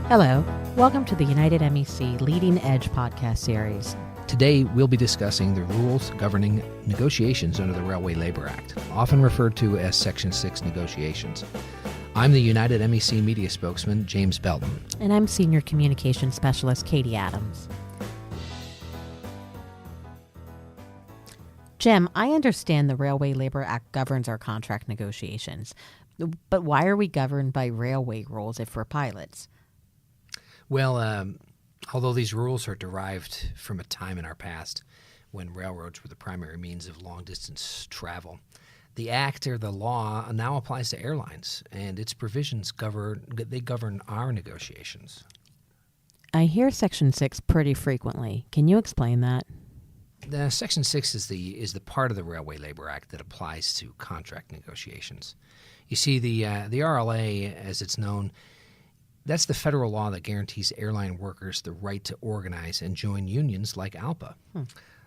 Hello, welcome to the United MEC Leading Edge podcast series. Today, we'll be discussing the rules governing negotiations under the Railway Labor Act, often referred to as Section 6 negotiations. I'm the United MEC media spokesman, James Belton. And I'm Senior Communications Specialist, Katie Adams. Jim, I understand the Railway Labor Act governs our contract negotiations, but why are we governed by railway rules if we're pilots? Well, although these rules are derived from a time in our past when railroads were the primary means of long-distance travel, the Act or the law now applies to airlines, and its provisions govern our negotiations. I hear Section 6 pretty frequently. Can you explain that? The Section 6 is the part of the Railway Labor Act that applies to contract negotiations. You see, the RLA, as it's known, that's the federal law that guarantees airline workers the right to organize and join unions like ALPA.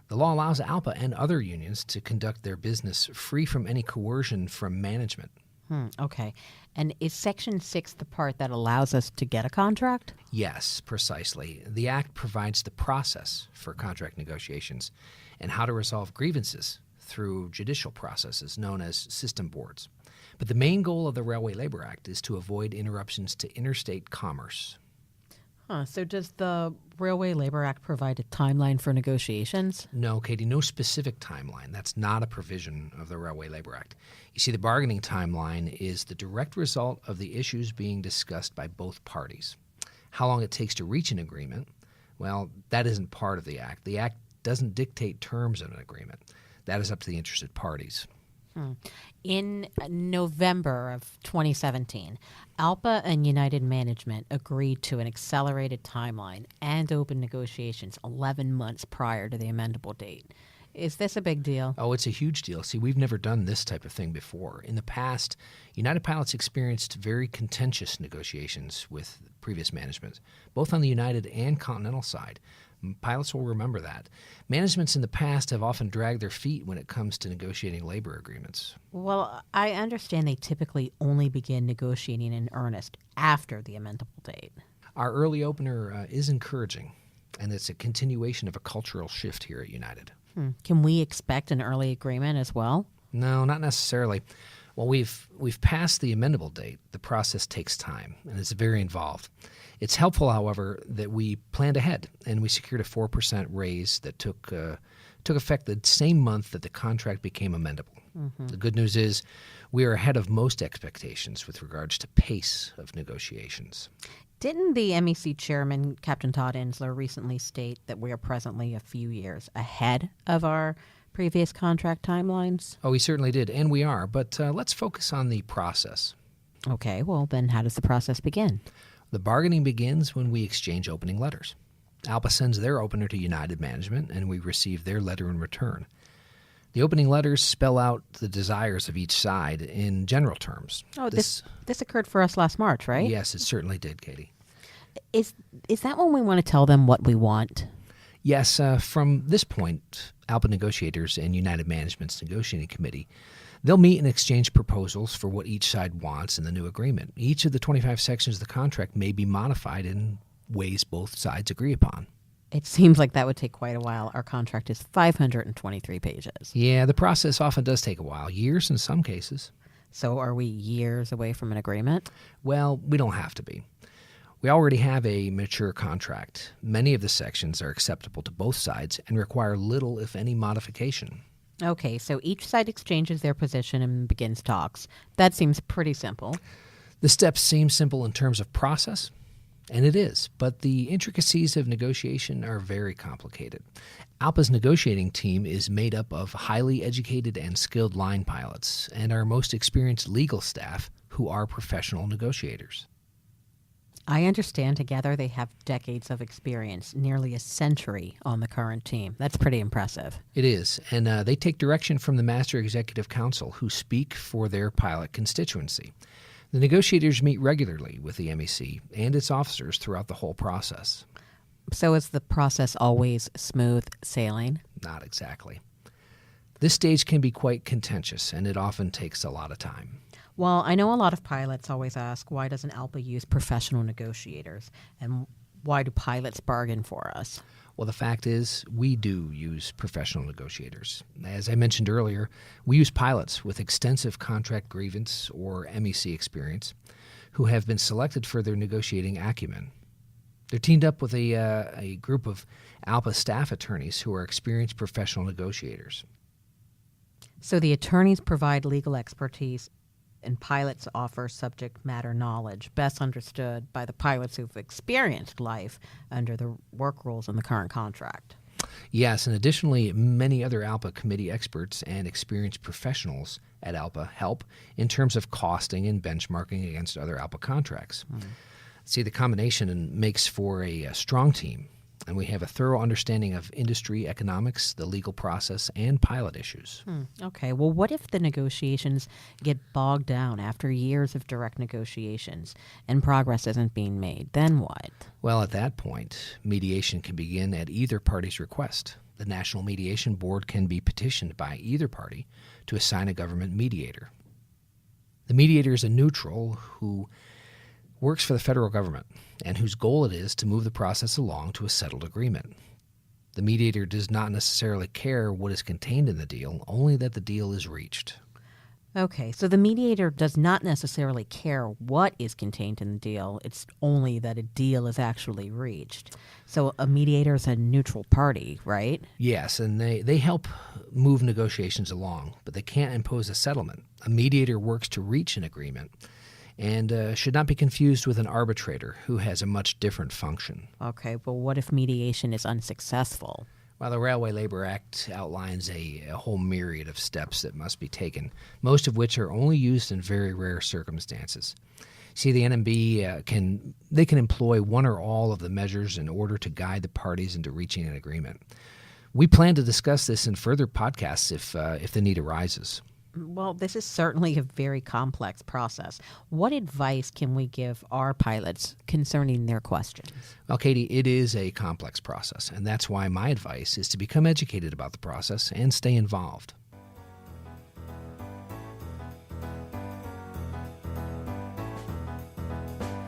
The law allows ALPA and other unions to conduct their business free from any coercion from management. Okay. And is Section 6 the part that allows us to get a contract? Yes, precisely. The Act provides the process for contract negotiations and how to resolve grievances through judicial processes known as system boards. But the main goal of the Railway Labor Act is to avoid interruptions to interstate commerce. So does the Railway Labor Act provide a timeline for negotiations? No, Katie, no specific timeline. That's not a provision of the Railway Labor Act. You see, the bargaining timeline is the direct result of the issues being discussed by both parties. How long it takes to reach an agreement, well, that isn't part of the Act. The Act doesn't dictate terms of an agreement. That is up to the interested parties. In November of 2017, ALPA and United Management agreed to an accelerated timeline and open negotiations 11 months prior to the amendable date. Is this a big deal? Oh, it's a huge deal. See, we've never done this type of thing before. In the past, United Pilots experienced very contentious negotiations with previous management, both on the United and Continental side. Pilots will remember that. Managements in the past have often dragged their feet when it comes to negotiating labor agreements. Well, I understand they typically only begin negotiating in earnest after the amendable date. Our early opener is encouraging, and it's a continuation of a cultural shift here at United. Can we expect an early agreement as well? No, not necessarily. Well, we've passed the amendable date. The process takes time, and it's very involved. It's helpful, however, that we planned ahead, and we secured a 4% raise that took effect the same month that the contract became amendable. The good news is we are ahead of most expectations with regards to pace of negotiations. Didn't the MEC chairman, Captain Todd Insler, recently state that we are presently a few years ahead of our previous contract timelines? Oh, he certainly did, and we are, but let's focus on the process. Okay, well then how does the process begin? The bargaining begins when we exchange opening letters. ALPA sends their opener to United Management, and we receive their letter in return. The opening letters spell out the desires of each side in general terms. Oh, this occurred for us last March, right? Yes, it certainly did, Katie. Is that when we want to tell them what we want? Yes, from this point, ALPA negotiators and United Management's negotiating committee, they'll meet and exchange proposals for what each side wants in the new agreement. Each of the 25 sections of the contract may be modified in ways both sides agree upon. It seems like that would take quite a while. Our contract is 523 pages. Yeah, the process often does take a while, years in some cases. So are we years away from an agreement? Well, we don't have to be. We already have a mature contract. Many of the sections are acceptable to both sides and require little, if any, modification. Okay, so each side exchanges their position and begins talks. That seems pretty simple. The steps seem simple in terms of process, and it is, but the intricacies of negotiation are very complicated. ALPA's negotiating team is made up of highly educated and skilled line pilots and our most experienced legal staff who are professional negotiators. I understand together they have decades of experience, nearly a century on the current team. That's pretty impressive. It is, and they take direction from the Master Executive Council, who speak for their pilot constituency. The negotiators meet regularly with the MEC and its officers throughout the whole process. So is the process always smooth sailing? Not exactly. This stage can be quite contentious, and it often takes a lot of time. Well, I know a lot of pilots always ask, why doesn't ALPA use professional negotiators? And why do pilots bargain for us? Well, the fact is, we do use professional negotiators. As I mentioned earlier, we use pilots with extensive contract grievance or MEC experience who have been selected for their negotiating acumen. They're teamed up with a group of ALPA staff attorneys who are experienced professional negotiators. So the attorneys provide legal expertise and pilots offer subject matter knowledge, best understood by the pilots who've experienced life under the work rules in the current contract. Yes, and additionally, many other ALPA committee experts and experienced professionals at ALPA help in terms of costing and benchmarking against other ALPA contracts. See, the combination makes for a strong team, and we have a thorough understanding of industry economics, the legal process, and pilot issues. Okay, well, what if the negotiations get bogged down after years of direct negotiations and progress isn't being made? Then what? Well, at that point, mediation can begin at either party's request. The National Mediation Board can be petitioned by either party to assign a government mediator. The mediator is a neutral who works for the federal government and whose goal it is to move the process along to a settled agreement. The mediator does not necessarily care what is contained in the deal, only that the deal is reached. Okay, so the mediator does not necessarily care what is contained in the deal. It's only that a deal is actually reached. So a mediator is a neutral party, right? Yes, and they help move negotiations along, but they can't impose a settlement. A mediator works to reach an agreement and should not be confused with an arbitrator who has a much different function. Okay, but what if mediation is unsuccessful? Well, the Railway Labor Act outlines a whole myriad of steps that must be taken, most of which are only used in very rare circumstances. See, the NMB can employ one or all of the measures in order to guide the parties into reaching an agreement. We plan to discuss this in further podcasts if the need arises. Well, this is certainly a very complex process. What advice can we give our pilots concerning their questions? Well, Katie, it is a complex process, and that's why my advice is to become educated about the process and stay involved.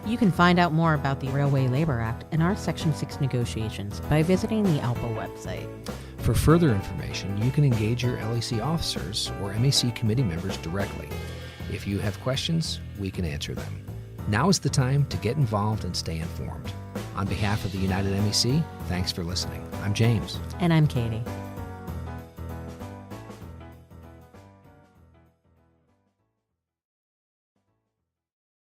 You can find out more about the Railway Labor Act and our Section 6 negotiations by visiting the ALPA website. For further information, you can engage your LEC officers or MEC committee members directly. If you have questions, we can answer them. Now is the time to get involved and stay informed. On behalf of the United MEC, thanks for listening. I'm James. And I'm Katie.